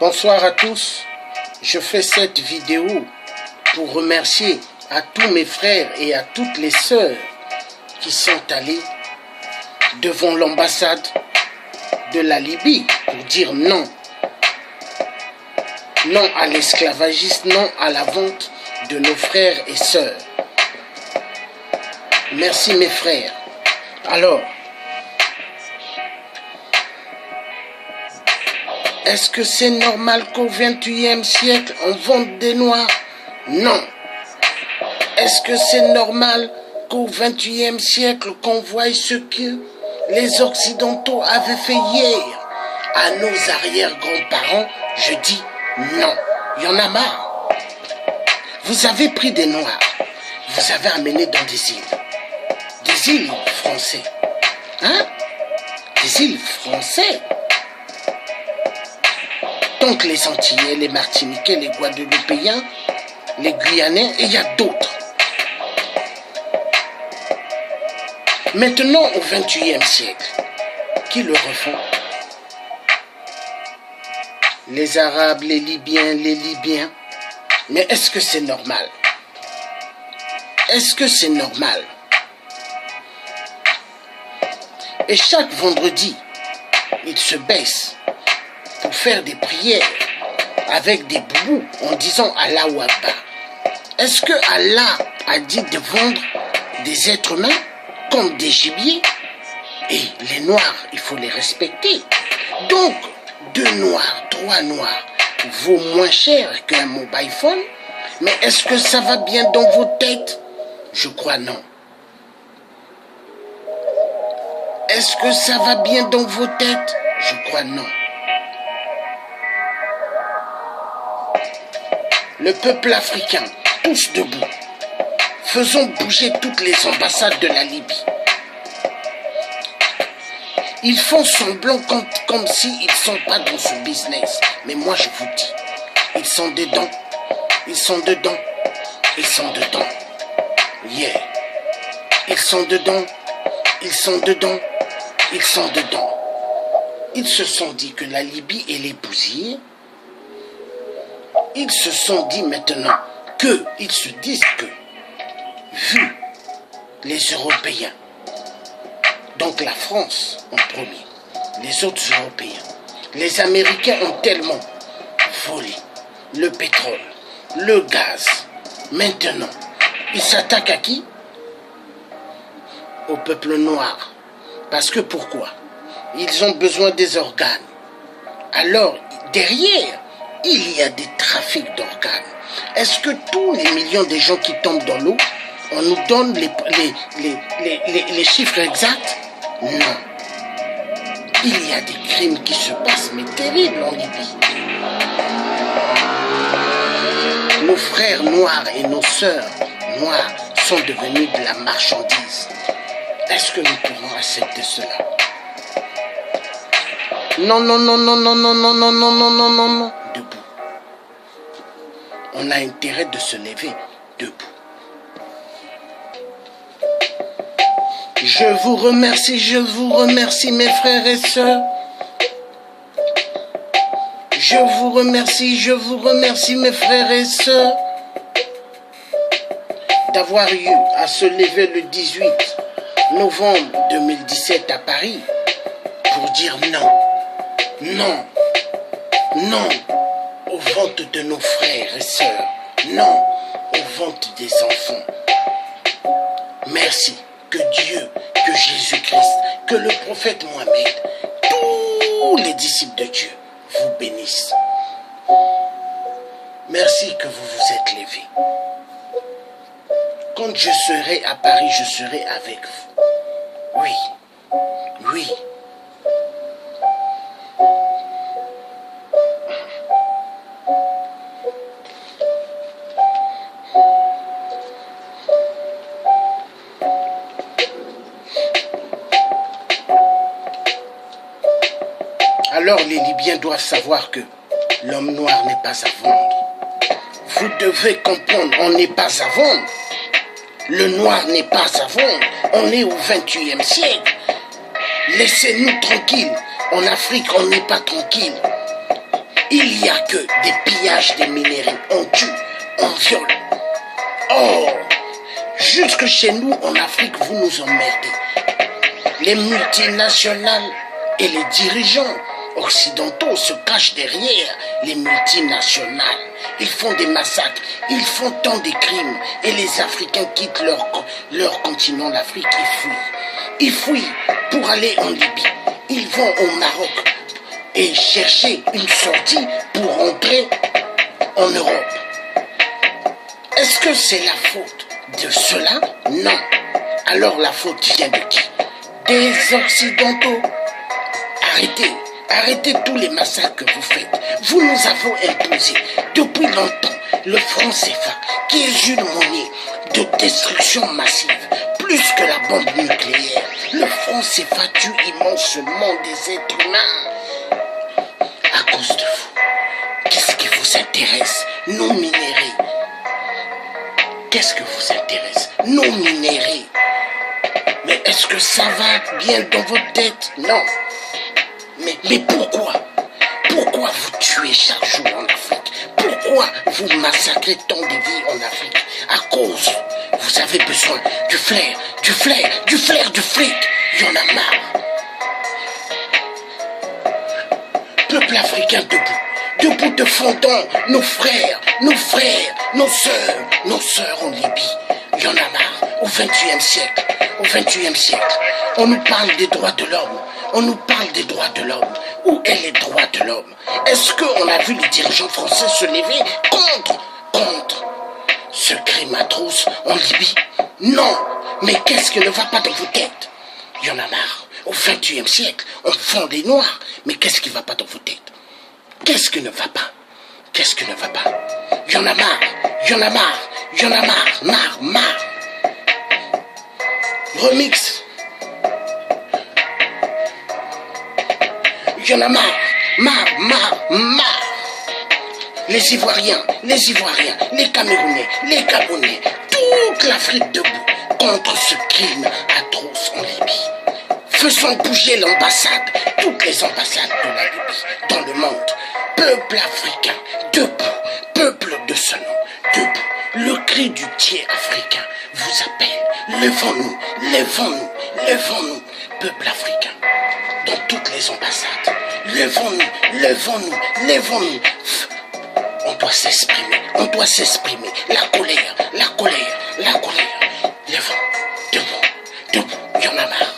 Bonsoir à tous. Je fais cette vidéo pour remercier à tous mes frères et à toutes les sœurs qui sont allés devant l'ambassade de la Libye pour dire non. Non à l'esclavagisme, non à la vente de nos frères et sœurs. Merci mes frères. Alors, est-ce que c'est normal qu'au XXIe siècle, on vende des Noirs? Non. Est-ce que c'est normal qu'au XXIe siècle, qu'on voie ce que les Occidentaux avaient fait hier à nos arrière-grands-parents? Je dis non. Il y en a marre. Vous avez pris des Noirs. Vous avez amené dans des îles. Des îles français. Hein? Des îles français. Donc les Antillais, les Martiniquais, les Guadeloupéens, les Guyanais, et il y a d'autres. Maintenant, au XXIe siècle, qui le refont? Les Arabes, les Libyens. Mais est-ce que c'est normal? Est-ce que c'est normal? Et chaque vendredi, ils se baissent pour faire des prières avec des boubous en disant Allahu Akbar. Est-ce que Allah a dit de vendre des êtres humains comme des gibiers? Et les Noirs, il faut les respecter. Donc, 2 Noirs, 3 Noirs vaut moins cher qu'un mobile phone. Mais est-ce que ça va bien dans vos têtes? Je crois non. Est-ce que ça va bien dans vos têtes? Je crois non. Le peuple africain, tous debout. Faisons bouger toutes les ambassades de la Libye. Ils font semblant comme s'ils ne sont pas dans ce business. Mais moi je vous dis, ils sont dedans. Ils sont dedans. Ils sont dedans. Yeah. Ils sont dedans. Ils sont dedans. Ils sont dedans. Ils se sont dit que la Libye est les bousillés. Ils se sont dit maintenant qu'ils se disent que, vu les Européens, donc la France en premier, les autres Européens, les Américains ont tellement volé le pétrole, le gaz. Maintenant, ils s'attaquent à qui? Au peuple noir. Parce que pourquoi? Ils ont besoin des organes. Alors, derrière, il y a des trafics d'organes. Est-ce que tous les millions de gens qui tombent dans l'eau, on nous donne les chiffres exacts? Non. Il y a des crimes qui se passent, mais terribles en Libye. Nos frères noirs et nos sœurs noires sont devenus de la marchandise. Est-ce que nous pouvons accepter cela? Non, non, non, non, non, non, non, non, non, non, non, non, non. Debout. On a intérêt de se lever debout. Je vous remercie mes frères et sœurs. Je vous remercie mes frères et sœurs d'avoir eu à se lever le 18 novembre 2017 à Paris pour dire non, non, non aux ventes de nos frères et sœurs, non aux ventes des enfants. Merci, que Dieu, que Jésus-Christ, que le prophète Mohammed, tous les disciples de Dieu vous bénissent. Merci que vous vous êtes levés. Quand je serai à Paris, je serai avec vous. Oui, oui. Alors les Libyens doivent savoir que l'homme noir n'est pas à vendre. Vous devez comprendre, on n'est pas à vendre. Le noir n'est pas à vendre. On est au XXIe siècle. Laissez-nous tranquilles. En Afrique, on n'est pas tranquille. Il n'y a que des pillages des minerais. On tue, on viole. Oh, jusque chez nous en Afrique, vous nous emmerdez. Les multinationales et les dirigeants occidentaux se cachent derrière les multinationales. Ils font des massacres, ils font tant de crimes et les Africains quittent leur continent, l'Afrique, ils fuient. Ils fuient pour aller en Libye. Ils vont au Maroc et chercher une sortie pour rentrer en Europe. Est-ce que c'est la faute de cela? Non. Alors la faute vient de qui? Des Occidentaux. Arrêtez. Arrêtez tous les massacres que vous faites. Vous nous avez imposé depuis longtemps le franc CFA, qui est une monnaie de destruction massive, plus que la bombe nucléaire. Le franc CFA tue immensement des êtres humains. À cause de vous. Qu'est-ce qui vous intéresse? Nos minéraux. Qu'est-ce que vous intéresse? Nos minéraux. Mais est-ce que ça va bien dans votre tête? Non. Mais pourquoi? Pourquoi vous tuez chaque jour en Afrique? Pourquoi vous massacrez tant de vies en Afrique? À cause, vous avez besoin du flair, du flair, du flair, du fric. Il y en a marre. Peuple africain debout. Debout défendons nos frères, nos sœurs en Libye. Il y en a marre. Au XXIe siècle, on nous parle des droits de l'homme. On nous parle des droits de l'homme. Où est les droits de l'homme? Est-ce qu'on a vu les dirigeants français se lever contre ce crime atroce en Libye? Non. Mais qu'est-ce qui ne va pas dans vos têtes? Il y en a marre. Au XXIe siècle, on vend des noirs. Mais qu'est-ce qui ne va pas dans vos têtes? Qu'est-ce qui ne va pas? Qu'est-ce qui ne va pas? Il y en a marre. Il y en a marre. Il y en a marre. Marre. Remix. Il y en a marre. Les Ivoiriens, les Camerounais, les Gabonais, toute l'Afrique debout contre ce crime atroce en Libye. Faisons bouger l'ambassade, toutes les ambassades de la Libye, dans le monde. Peuple africain, debout, peuple de ce nom, debout. Le cri du tiers africain vous appelle. Levons-nous, peuple africain, dans toutes les ambassades. Levons-nous. On doit s'exprimer. La colère. Levons, debout. Il y en a marre.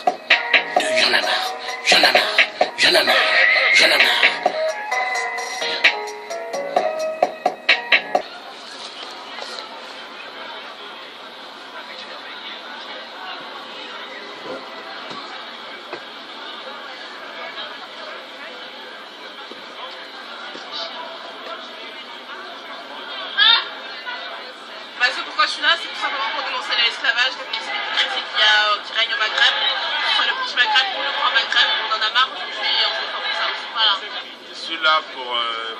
Pourquoi je suis là, c'est tout simplement pour dénoncer l'esclavage, dénoncer les critiques qui règnent au Maghreb, que ce soit le petit Maghreb ou le grand Maghreb. On en a marre aujourd'hui et on se bat pour ça. Voilà. Je suis là pour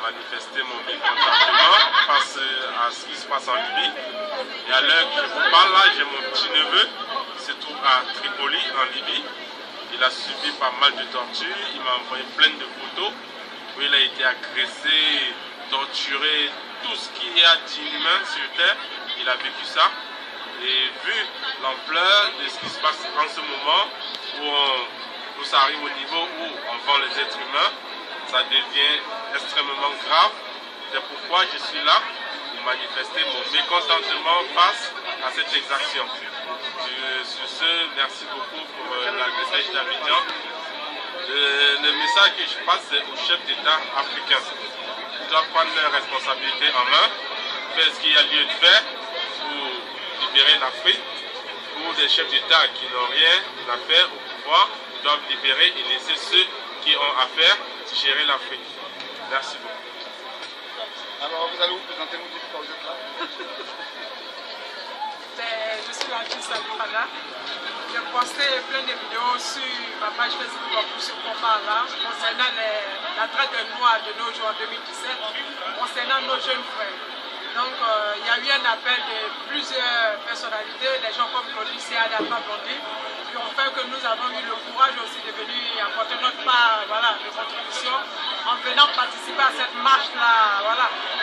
manifester mon mécontentement face à ce qui se passe en Libye. Et à l'heure que je vous parle, là, j'ai mon petit neveu qui se trouve à Tripoli, en Libye. Il a subi pas mal de tortures, il m'a envoyé plein de photos où il a été agressé, torturé, tout ce qu'il y a d'inhumain sur terre. Il a vécu ça, et vu l'ampleur de ce qui se passe en ce moment, où ça arrive au niveau où on vend les êtres humains, ça devient extrêmement grave. C'est pourquoi je suis là pour manifester mon mécontentement face à cette exaction. Sur ce, merci beaucoup pour la message d'Abidjan. Le message que je passe, c'est aux chefs d'État africains. Ils doivent prendre leurs responsabilités en main, faire ce qu'il y a lieu de faire pour libérer l'Afrique, pour des chefs d'État qui n'ont rien à faire au pouvoir, ils doivent libérer et laisser ceux qui ont à faire gérer l'Afrique. Merci beaucoup. Alors vous allez vous présenter, vous dites quand vous êtes là. Je suis l'artiste Abidjan. J'ai posté plein de vidéos sur ma page Facebook pour ce combat-là, concernant la traite des Noirs de nos jours en 2017, concernant nos jeunes frères. Donc, il y a eu un appel de plusieurs personnalités, des gens comme Claudie Adama Blondie, qui ont fait que nous avons eu le courage aussi de venir apporter notre part de contribution en venant participer à cette marche-là,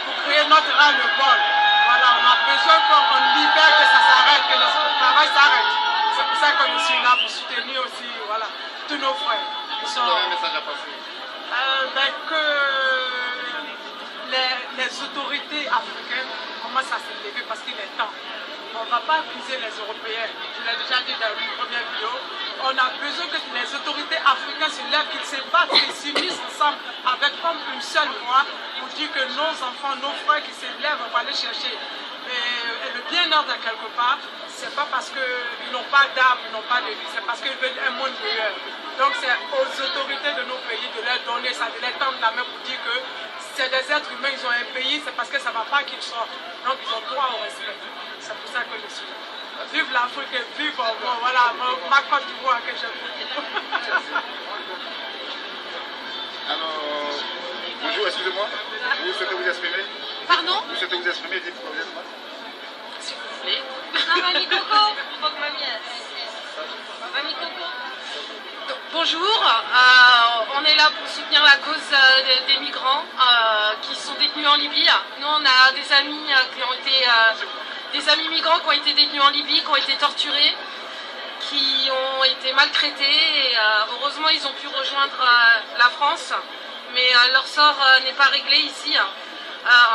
pour créer notre ras-le-bol. On a besoin qu'on libère, que ça s'arrête, que le travail s'arrête. C'est pour ça que je suis là, pour soutenir aussi tous nos frères. Vous avez un message à passer? Que les autorités africaines commencent à se lever parce qu'il est temps. On ne va pas accuser les Européens. Je l'ai déjà dit dans une première vidéo. On a besoin que les autorités africaines se lèvent, qu'ils se battent, qu'ils s'unissent ensemble avec comme une seule voix pour dire que nos enfants, nos frères qui se lèvent, on va aller chercher le bien-être quelque part. C'est pas parce qu'ils n'ont pas d'armes, ils n'ont pas de vie, c'est parce qu'ils veulent un monde meilleur. Donc c'est aux autorités de nos pays de leur donner ça, de leur tendre la main pour dire que c'est des êtres humains, ils ont un pays, c'est parce que ça ne va pas qu'ils sortent. Donc ils ont droit au respect. C'est pour ça que je suis là. Vive l'Afrique et vive ma Côte d'Ivoire que j'aime beaucoup. Alors, bonjour, excusez-moi, vous souhaitez vous exprimer? Pardon? Vous souhaitez vous exprimer, dites pourquoi vous êtes là? Si vous voulez. Mamie Coco, faut que mamie Mamie Coco. Bonjour, on est là pour soutenir la cause des migrants qui sont détenus en Libye. Nous on a des amis qui ont été des amis migrants qui ont été détenus en Libye, qui ont été torturés, qui ont été maltraités et heureusement ils ont pu rejoindre la France, mais leur sort n'est pas réglé ici.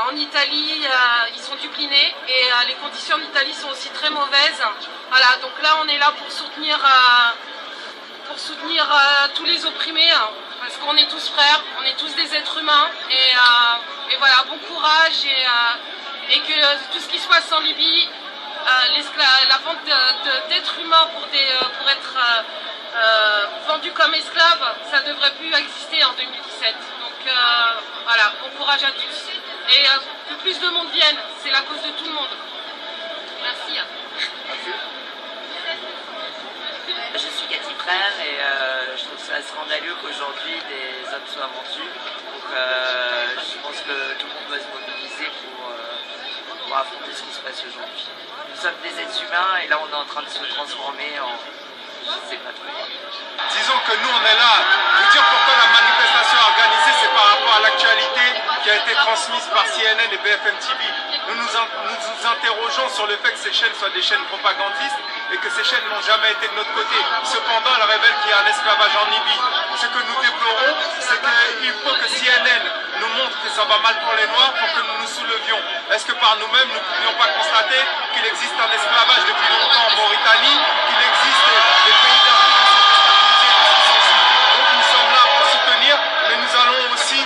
En Italie, ils sont duplinés et les conditions en Italie sont aussi très mauvaises. Voilà, donc là on est là pour soutenir tous les opprimés, parce qu'on est tous frères, on est tous des êtres humains et voilà, bon courage et que tout ce qui se passe en Libye, la vente d'êtres humains pour être vendus comme esclaves, ça ne devrait plus exister en 2017. Donc voilà, bon courage à tous. Et que plus de monde vienne, c'est la cause de tout le monde. Merci. Je suis Cathy Prenne et je trouve ça scandaleux qu'aujourd'hui des hommes soient vendus. Donc je pense que tout le monde doit se mobiliser pour affronter ce qui se passe aujourd'hui. Nous sommes des êtres humains et là on est en train de se transformer en... je ne sais pas trop. Disons que nous on est là pour dire pourquoi la manifestation organisée, c'est par rapport à l'actualité qui a été transmise par CNN et BFM TV. Nous nous interrogeons sur le fait que ces chaînes soient des chaînes propagandistes et que ces chaînes n'ont jamais été de notre côté. Cependant, elles révèlent qu'il y a un esclavage en Libye. Ce que nous déplorons, c'est qu'il faut que CNN nous montre que ça va mal pour les Noirs pour que nous nous soulevions. Est-ce que par nous-mêmes, nous ne pouvions pas constater qu'il existe un esclavage depuis longtemps en Mauritanie, qu'il existe des pays d'Afrique qui sont déstabilisés. Donc nous sommes là pour soutenir, mais nous allons aussi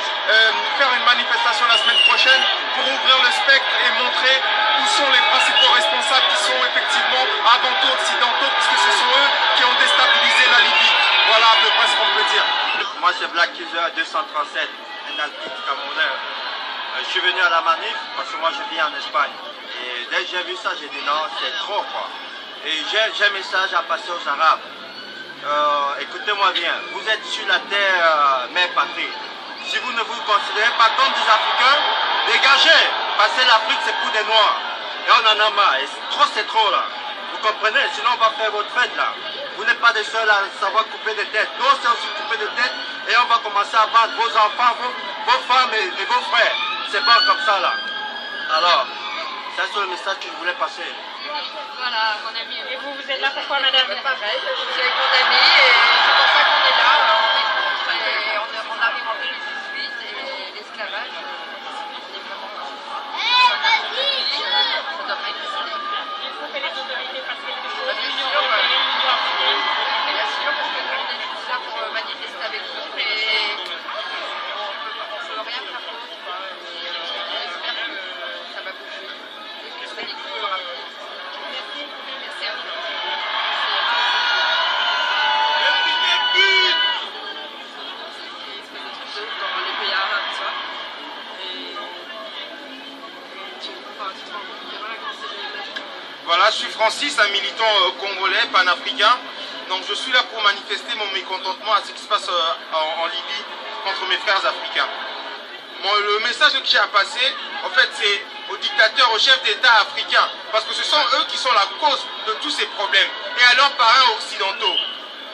faire une manifestation la semaine prochaine pour ouvrir le spectre et montrer où sont les principaux responsables qui sont effectivement avant tout occidentaux, puisque ce sont eux qui ont déstabilisé la Libye. Voilà à peu près ce qu'on peut dire. Moi c'est Black User 237, un artiste camerounais. Je suis venu à la manif parce que moi je vis en Espagne. Et dès que j'ai vu ça, j'ai dit non, c'est trop quoi. Et j'ai un message à passer aux Arabes. Écoutez-moi bien, vous êtes sur la terre mère patrie. Si vous ne vous considérez pas comme des Africains, dégagez. Parce que l'Afrique c'est pour des Noirs. Et on en a marre. Et c'est trop là. Vous comprenez? Sinon on va faire votre fête là. Vous n'êtes pas des seuls à savoir couper des têtes. Nous on sait aussi couper des têtes. Et on va commencer à battre vos enfants, vos femmes et vos frères. C'est pas comme ça là. Alors, c'est le message que je voulais passer. Voilà, mon ami. Et vous êtes là pourquoi, madame? Pareil, je suis avec mon ami et c'est pour ça qu'on est là. On arrive en 2018 et l'esclavage, on est vraiment dans ça doit pas exister. Vous faites les autorités parce que Bien sûr, parce que nous on est tous là pour manifester avec vous, mais on ne peut rien faire d'autre. J'espère que ça va bouger et que soyez cool dans la vie. Merci à vous. Dans les pays arabes, tu vois. Voilà, je suis Francis, un militant congolais, panafricain. Donc je suis là pour manifester mon mécontentement à ce qui se passe en Libye contre mes frères africains. Le message que j'ai à passer, en fait, c'est aux dictateurs, aux chefs d'État africains. Parce que ce sont eux qui sont la cause de tous ces problèmes. et à leurs parents occidentaux.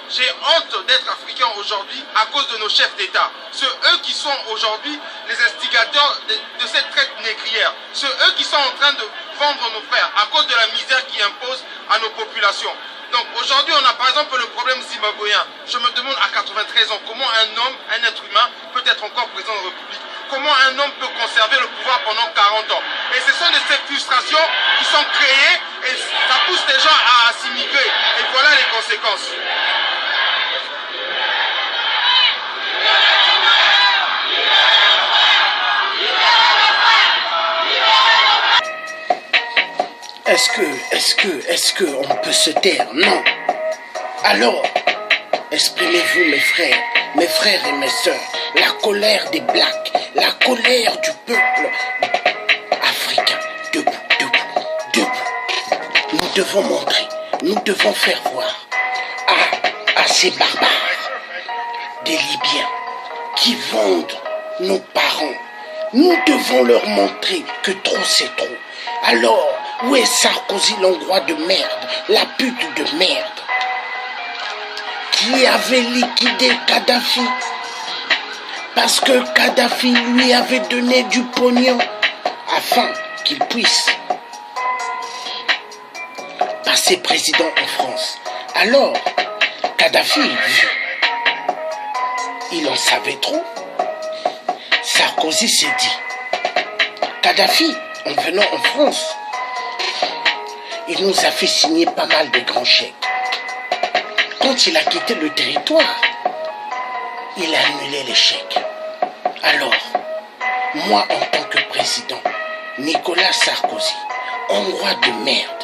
J'ai honte d'être africain aujourd'hui à cause de nos chefs d'État. C'est eux qui sont aujourd'hui les instigateurs de cette traite négrière. C'est eux qui sont en train de vendre nos frères à cause de la misère qu'ils imposent à nos populations. Donc aujourd'hui, on a par exemple le problème zimbabwéen. Je me demande à 93 ans comment un homme, un être humain peut être encore président de la République. Comment un homme peut conserver le pouvoir pendant 40 ans. Et ce sont de ces frustrations qui sont créées et ça pousse les gens à s'immigrer. Et voilà les conséquences. Est-ce que on peut se taire? Non. Alors, exprimez-vous mes frères et mes sœurs, la colère des Blacks, la colère du peuple africain. Debout, debout, debout. Nous devons montrer, nous devons faire voir à ces barbares, des Libyens, qui vendent nos parents. Nous devons leur montrer que trop c'est trop. Alors, où est Sarkozy, l'Hongrois de merde, la pute de merde, qui avait liquidé Kadhafi parce que Kadhafi lui avait donné du pognon afin qu'il puisse passer président en France. Alors, Kadhafi, il en savait trop. Sarkozy s'est dit, Kadhafi, en venant en France, il nous a fait signer pas mal de grands chèques. Quand il a quitté le territoire, il a annulé les chèques. Alors, moi en tant que président, Nicolas Sarkozy, Hongrois de merde,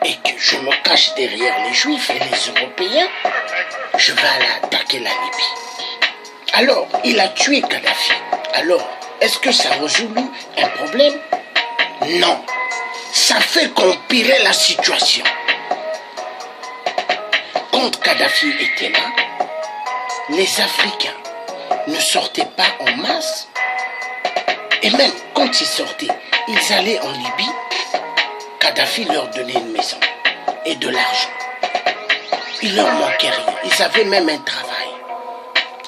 et que je me cache derrière les Juifs et les Européens, je vais aller attaquer la Libye. Alors, il a tué Kadhafi. Alors, est-ce que ça résout un problème? Non. Ça fait qu'empirer la situation. Quand Kadhafi était là, les Africains ne sortaient pas en masse. Et même quand ils sortaient, ils allaient en Libye. Kadhafi leur donnait une maison et de l'argent. Il leur manquait rien. Ils avaient même un travail.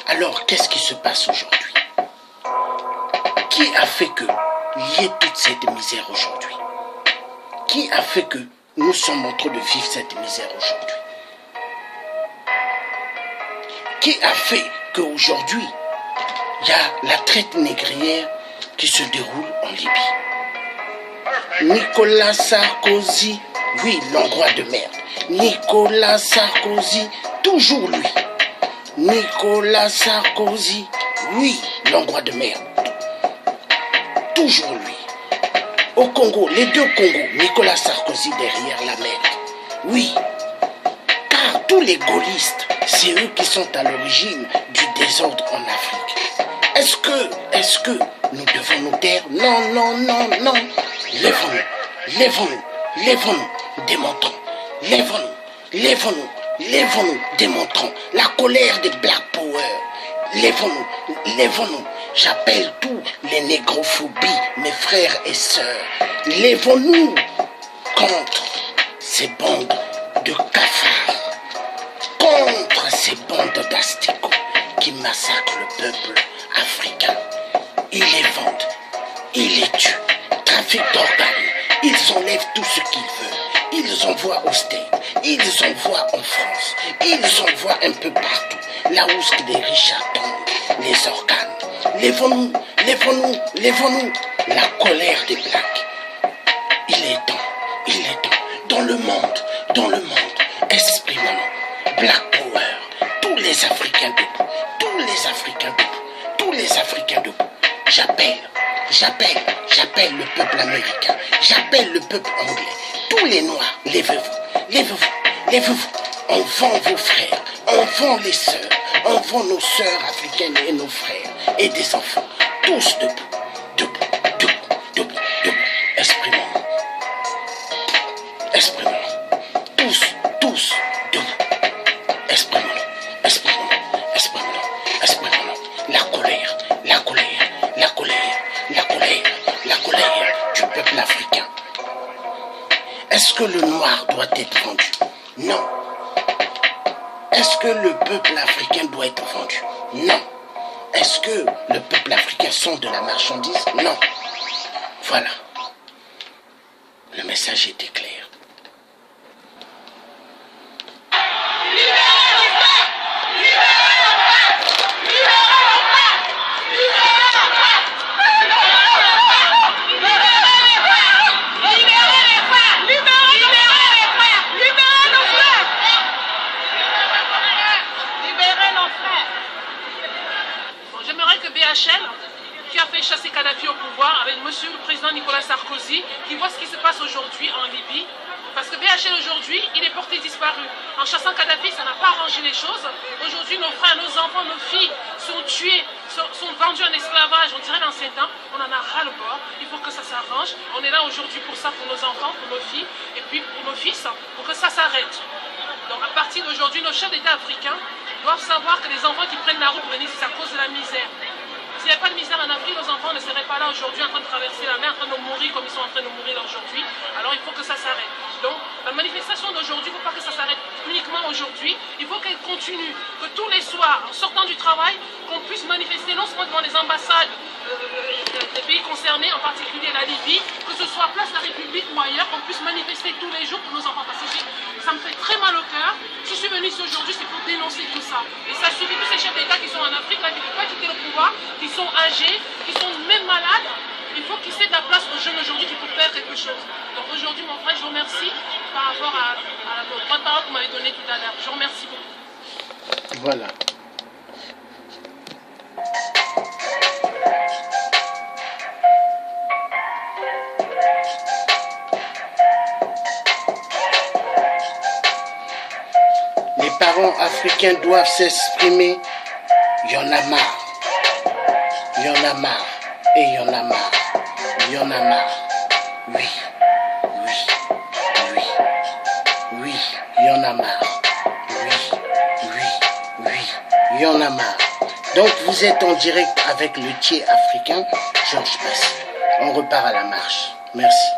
Alors, qu'est-ce qui se passe aujourd'hui? Qui a fait qu'il y ait toute cette misère aujourd'hui? Qui a fait que nous sommes en train de vivre cette misère aujourd'hui? Qui a fait qu'aujourd'hui, il y a la traite négrière qui se déroule en Libye? Nicolas Sarkozy, oui, l'Hongrois de merde. Nicolas Sarkozy, toujours lui. Nicolas Sarkozy, oui, l'Hongrois de merde. Toujours lui. Au Congo, les deux Congos, Nicolas Sarkozy derrière la merde. Oui, car tous les gaullistes, c'est eux qui sont à l'origine du désordre en Afrique. Est-ce que nous devons nous taire? Non, non, non, non. Lèvons-nous, lèvons-nous, lèvons-nous, démontrons. Lèvons-nous, lèvons-nous, lèvons-nous, démontrons la colère des Black Power. Lèvons-nous, lèvons-nous. J'appelle tous les négrophobies, mes frères et sœurs. Lèvons-nous contre ces bandes de cafards, contre ces bandes d'asticots qui massacrent le peuple africain. Ils les vendent, ils les tuent, trafic d'organes, ils enlèvent tout ce qu'ils veulent. Ils envoient au States, ils envoient en France, ils envoient un peu partout, là où les riches attendent les organes. Lèvons-nous, lèvons-nous, lèvons-nous. La colère des Blacks. Il est temps. Dans le monde, exprimons-nous. Black Power. Tous les Africains debout. Tous les Africains debout. Tous les Africains debout. J'appelle le peuple américain. J'appelle le peuple anglais. Tous les Noirs, lèvez-vous, lèvez-vous, lèvez-vous. On vend vos frères, on vend les sœurs, on vend nos sœurs africaines et nos frères et des enfants. Tous debout, debout, debout, debout, debout. Exprimons-nous. Exprimons-nous. Tous, debout. Exprimons-nous, exprimons-nous, exprimons-nous, exprimons-nous. La colère, la colère, la colère, la colère, la colère du peuple africain. Est-ce que le noir doit être vendu? Non. Est-ce que le peuple africain doit être vendu? Non. Est-ce que le peuple africain sont de la marchandise? Non. Voilà. Le message était clair. Qui a fait chasser Kadhafi au pouvoir avec monsieur le président Nicolas Sarkozy, qui voit ce qui se passe aujourd'hui en Libye. Parce que BHL aujourd'hui, il est porté disparu. En chassant Kadhafi, ça n'a pas arrangé les choses. Aujourd'hui, nos frères, nos enfants, nos filles sont tués, sont vendus en esclavage, on dirait l'ancien temps. On en a ras-le-bord. Il faut que ça s'arrange. On est là aujourd'hui pour ça, pour nos enfants, pour nos filles, et puis pour nos fils, pour que ça s'arrête. Donc à partir d'aujourd'hui, nos chefs d'État africains doivent savoir que les enfants qui prennent la route pour venir, c'est à cause de la misère. S'il n'y avait pas de misère en Afrique, nos enfants ne seraient pas là aujourd'hui en train de traverser la mer, en train de mourir comme ils sont en train de mourir aujourd'hui. Alors il faut que ça s'arrête. Donc la manifestation d'aujourd'hui, il ne faut pas que ça s'arrête uniquement aujourd'hui. Il faut qu'elle continue, que tous les soirs, en sortant du travail, qu'on puisse manifester non seulement devant les ambassades des pays concernés, en particulier la Libye, que ce soit à Place de la République ou ailleurs, qu'on puisse manifester tous les jours pour nos enfants. Parce que ça me fait très mal au cœur. Si je suis venue ici aujourd'hui, c'est pour dénoncer tout ça. Et ça suffit, tous ces chefs d'État qui sont en Afrique, là, qui ne peuvent pas quitter le pouvoir, qui sont âgés, qui sont même malades. Il faut qu'ils cèdent la place aux jeunes aujourd'hui qui peuvent faire quelque chose. Donc aujourd'hui, mon frère, je vous remercie par rapport à la droite parole que vous m'avez donnée tout à l'heure. Je vous remercie beaucoup. Voilà. Les parents africains doivent s'exprimer. Il y en a marre. Il y en a marre. Et il y en a marre. Il y en a marre. Oui. Oui. Oui. Oui. Il y en a marre. Oui. Oui. Oui. Il y en a marre. Donc vous êtes en direct avec le Thier africain, Georges Passy. On repart à la marche. Merci.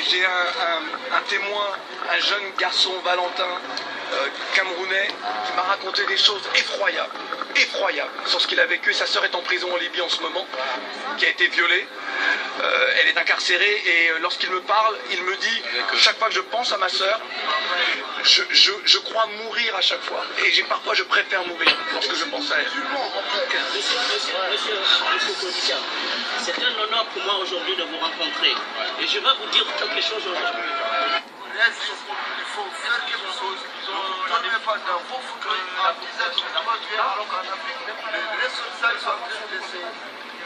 J'ai un témoin, un jeune garçon, Valentin, camerounais, qui m'a raconté des choses effroyables sur ce qu'il a vécu. Sa sœur est en prison en Libye en ce moment, qui a été violée. Elle est incarcérée et lorsqu'il me parle, il me dit, chaque fois que je pense à ma sœur, je crois mourir à chaque fois. Et parfois je préfère mourir lorsque je pense à elle. Monsieur, c'est un honneur pour moi aujourd'hui de vous rencontrer. Et je vais vous dire quelque chose aujourd'hui. Il faut faire quelque chose. On ne met pas d'infos que la misère se passe alors qu'en Afrique, les responsables sont en train de se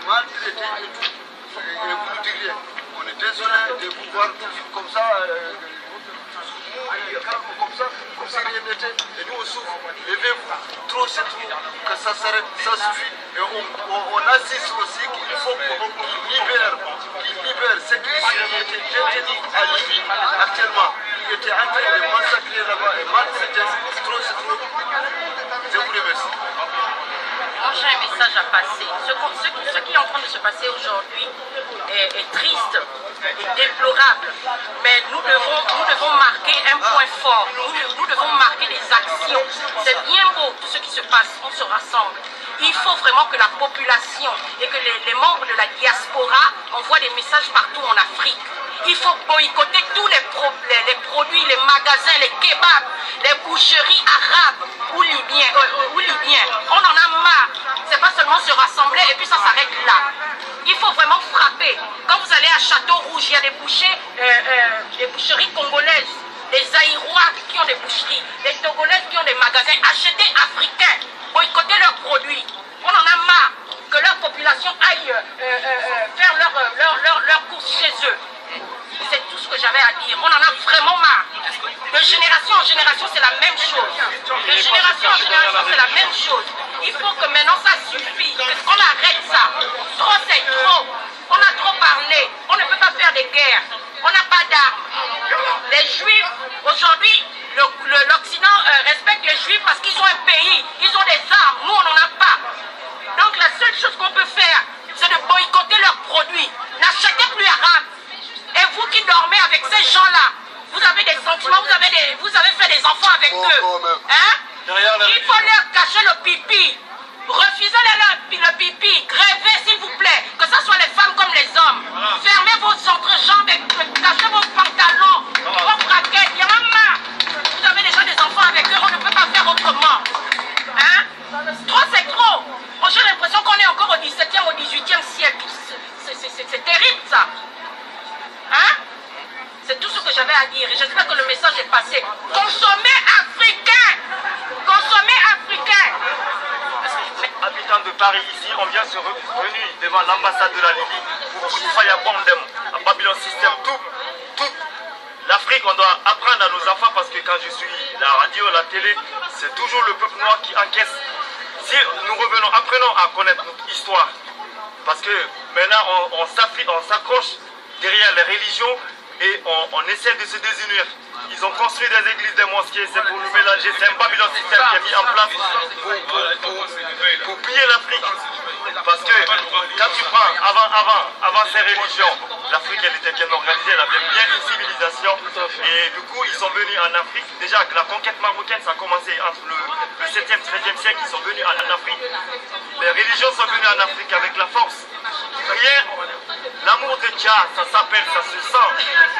maltraiter et tout. Et vous ne dites rien. On est désolé de vous voir comme ça, comme ça, comme si rien n'était. Et nous on souffre. Levez-vous. Trop c'est trop. Que ça s'arrête, ça suffit. Et on assiste aussi qu'il faut qu'on libère ceux qui étaient détenus à Libye actuellement. Ils étaient en train de massacrer là-bas et maltraiter. Trop c'est trop. Je vous remercie. Moi j'ai un message à passer. Ce qui est en train de se passer aujourd'hui est triste, est déplorable. Mais nous devons marquer un point fort. Nous devons marquer des actions. C'est bien beau tout ce qui se passe. On se rassemble. Il faut vraiment que la population et que les membres de la diaspora envoient des messages partout en Afrique. Il faut boycotter tous les produits, les magasins, les kebabs, les boucheries arabes ou libyens. On en a marre. C'est pas seulement se rassembler et puis ça s'arrête là. Il faut vraiment frapper. Quand vous allez à Château Rouge, il y a des boucheries congolaises, des Zaïrois qui ont des boucheries, des Togolaises qui ont des magasins. Achetez africains, boycottez leurs produits. On en a marre que leur population aille faire leurs courses chez eux. C'est tout ce que j'avais à dire. On en a vraiment marre. De génération en génération, c'est la même chose. De génération en génération, c'est la même chose. Il faut que maintenant ça suffit. Qu'on arrête ça. Trop, c'est trop. On a trop parlé. On ne peut pas faire des guerres. On n'a pas d'armes. Les Juifs, aujourd'hui, l'Occident respecte les Juifs parce qu'ils ont un pays. Ils ont des armes. Nous, on n'en a pas. Donc la seule chose qu'on peut faire, c'est de boycotter leurs produits. N'achetez plus arabe. Et vous qui dormez avec ces gens-là, vous avez des sentiments, vous avez fait des enfants avec eux. Hein? Il faut leur cacher le pipi. Refusez le pipi. Grèvez s'il vous plaît. Que ce soit les femmes comme les hommes. Fermez vos entrejambes et cachez vos pantalons, vos braquettes. Il y en a marre. Vous avez déjà des enfants avec eux, on ne peut pas faire autrement. Hein? Trop c'est trop. Moi j'ai l'impression qu'on est encore au 17e, au 18e siècle. C'est terrible ça. Hein? C'est tout ce que j'avais à dire et j'espère que le message est passé. Consommez africain! Consommez africain! Habitants de Paris ici, on vient se réunir devant l'ambassade de la Libye pour Fayabondem, à Babylon System, tout. L'Afrique, on doit apprendre à nos enfants parce que quand je suis la radio, la télé, c'est toujours le peuple noir qui encaisse. Si nous revenons, apprenons à connaître notre histoire. Parce que maintenant, on s'accroche derrière les religions et on essaie de se désunir. Ils ont construit des églises, des mosquées, c'est pour nous mélanger. C'est un Babylon système qui est mis en place pour piller l'Afrique. Parce que quand tu prends avant ces religions, l'Afrique elle était bien organisée, elle avait bien une civilisation. Et du coup, ils sont venus en Afrique. Déjà, la conquête marocaine, ça a commencé entre le 7e, 13e siècle, ils sont venus en Afrique. Les religions sont venues en Afrique avec la force. Rien, l'amour de Dieu, ça s'appelle, ça se sent.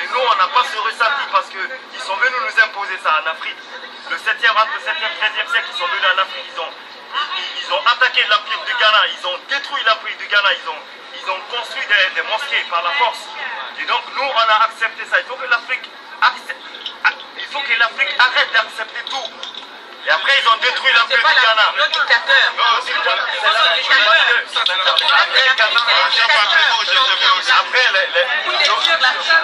Et nous, on n'a pas ce ressenti parce qu'ils sont venus nous imposer ça en Afrique. Entre le 7e, 13e siècle, ils sont venus en Afrique. Ils ont attaqué l'Afrique du Ghana, ils ont détruit l'Afrique du Ghana, ils ont construit des mosquées par la force. Et donc nous, on a accepté ça. Il faut que l'Afrique arrête d'accepter tout. Et après, ils ont détruit l'Afrique du Ghana. Le dictateur. Après,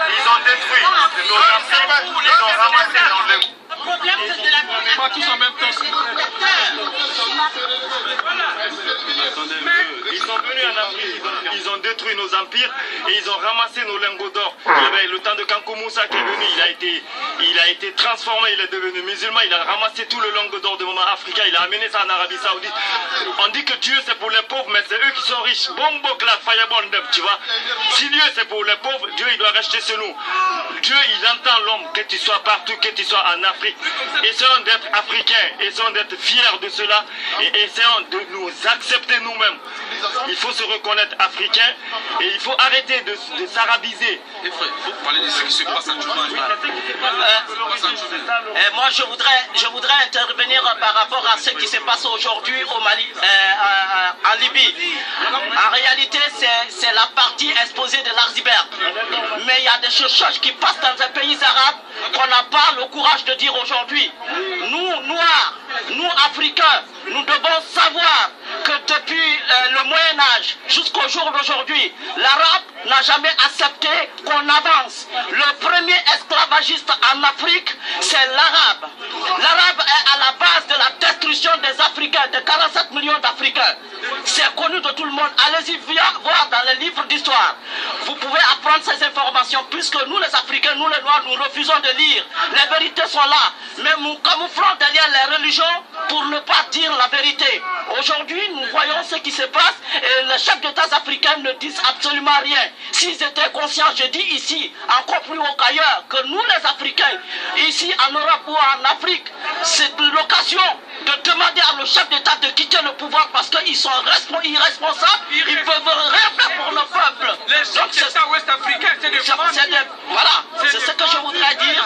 ils ont détruit nos empires, ils ont ramassé dans les... Le problème, c'est de la... Pas tous en même temps. Ils sont venus en Afrique, ils ont détruit nos empires et ils ont ramassé nos lingots d'or. Le temps de Kankou Moussa qui est venu, il a été transformé, il est devenu musulman, il a ramassé tout le lingot d'or de moment africain, il a amené ça en Arabie Saoudite. On dit que Dieu c'est pour les pauvres, mais c'est eux qui sont riches. Bombo clap, fireball, tu vois. Si Dieu c'est pour les pauvres, Dieu il doit rester sur nous. Dieu il entend l'homme, que tu sois partout, que tu sois en Afrique. Essayons d'être africains, essayons d'être fiers de cela et essayons de nous accepter nous-mêmes. Il faut se reconnaître africain et il faut arrêter de s'arabiser. Il faut parler de ce qui se passe à Djouba. Moi, je voudrais intervenir par rapport à ce qui se passe aujourd'hui au Mali, en Libye. En réalité, c'est la partie exposée de l'iceberg. Mais il y a des choses qui passent dans les pays arabes qu'on n'a pas le courage de dire aujourd'hui. Nous, Noirs, nous, Africains, nous devons savoir que depuis le Moyen-Âge jusqu'au jour d'aujourd'hui, l'arabe n'a jamais accepté qu'on avance. Le premier esclavagiste en Afrique, c'est l'arabe. L'arabe est à la base de la destruction des Africains, de 47 millions d'Africains. C'est connu de tout le monde. Allez-y voir dans les livres d'histoire. Vous pouvez apprendre ces informations, puisque nous les Africains, nous les Noirs, nous refusons de lire. Les vérités sont là. Mais nous camouflons derrière les religions pour ne pas dire la vérité. Aujourd'hui, nous voyons ce qui se passe et les chefs d'État africains ne disent absolument rien. S'ils étaient conscients, je dis ici, encore plus haut qu'ailleurs, que nous les Africains, ici en Europe ou en Afrique, c'est l'occasion de demander à nos chefs d'État de quitter le pouvoir parce qu'ils sont irresponsables, ils ne peuvent rien faire pour le peuple. Les chefs d'État ouest-africains, c'est des femmes. Voilà, c'est ce que je voudrais dire.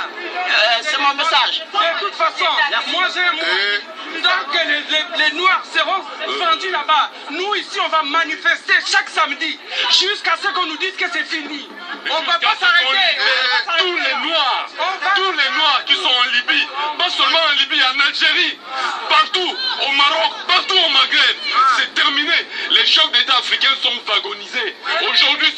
C'est mon message. De toute façon, moi j'ai un mot. Tant que les Noirs seront vendus là-bas, nous ici on va manifester chaque samedi jusqu'à ce qu'on nous dise que c'est fini. On ne va pas s'arrêter. Tous les Noirs qui sont en Libye, pas seulement en Libye, en Algérie, partout, au Maroc, partout au Maghreb, c'est terminé. Les chefs d'État africains sont wagonisés. Aujourd'hui,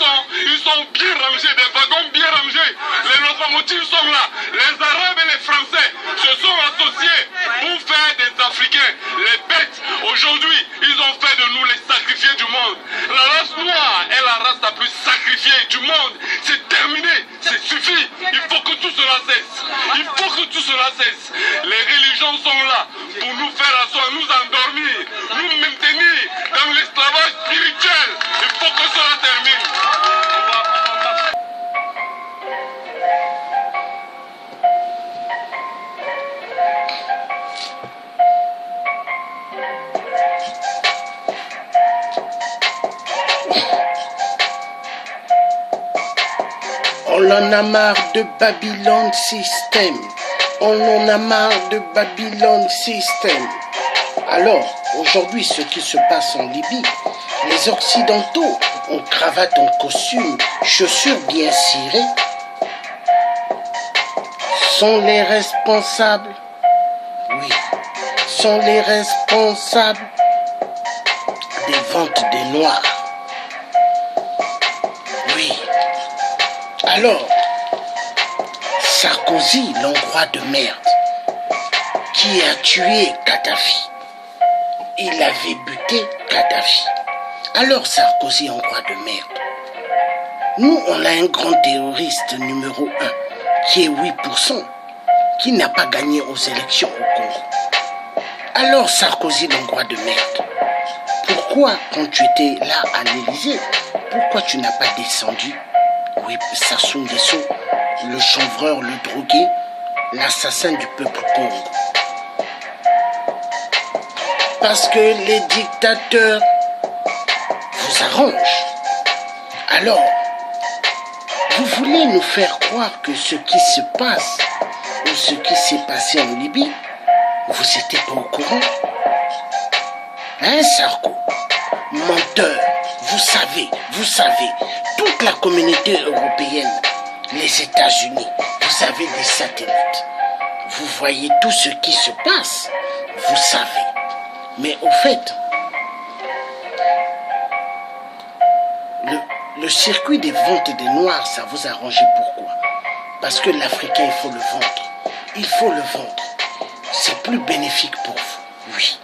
ils sont bien rangés, des wagons bien rangés. Les locomotives sont là. Les Arabes et les Français se sont associés pour faire des Africains les bêtes. Aujourd'hui, ils ont fait de nous les sacrifiés du monde. La race noire est la race la plus sacrifiée du monde. C'est terminé, c'est suffit. Il faut que tout cela cesse. Il faut que tout cela cesse. Les religions sont là pour nous faire asseoir, nous endormir, nous maintenir dans l'esclavage spirituel. Il faut que cela termine. On en a marre de Babylone System. On en a marre de Babylone System. Alors, aujourd'hui, ce qui se passe en Libye, les Occidentaux ont cravate en costume, chaussures bien cirées, sont les responsables, oui, sont les responsables des ventes des Noirs. Oui. Alors, Sarkozy, l'Hongrois de merde, qui a tué Kadhafi, il avait buté Kadhafi. Alors Sarkozy, Hongrois de merde, nous on a un grand terroriste numéro 1, qui est 8%, qui n'a pas gagné aux élections au Congo. Alors Sarkozy, l'Hongrois de merde, pourquoi quand tu étais là à l'Élysée, pourquoi tu n'as pas descendu? Oui, Sassou Nguesso, le chanvreur, le drogué, l'assassin du peuple Congo. Parce que les dictateurs vous arrangent. Alors, vous voulez nous faire croire que ce qui se passe, ou ce qui s'est passé en Libye, vous n'étiez pas au courant? Hein, Sarko? Menteur, vous savez, toute la communauté européenne, les États-Unis, vous avez des satellites. Vous voyez tout ce qui se passe, vous savez. Mais au fait, le circuit des ventes des Noirs, ça vous arrange pourquoi? Parce que l'Africain, il faut le vendre. Il faut le vendre. C'est plus bénéfique pour vous, oui.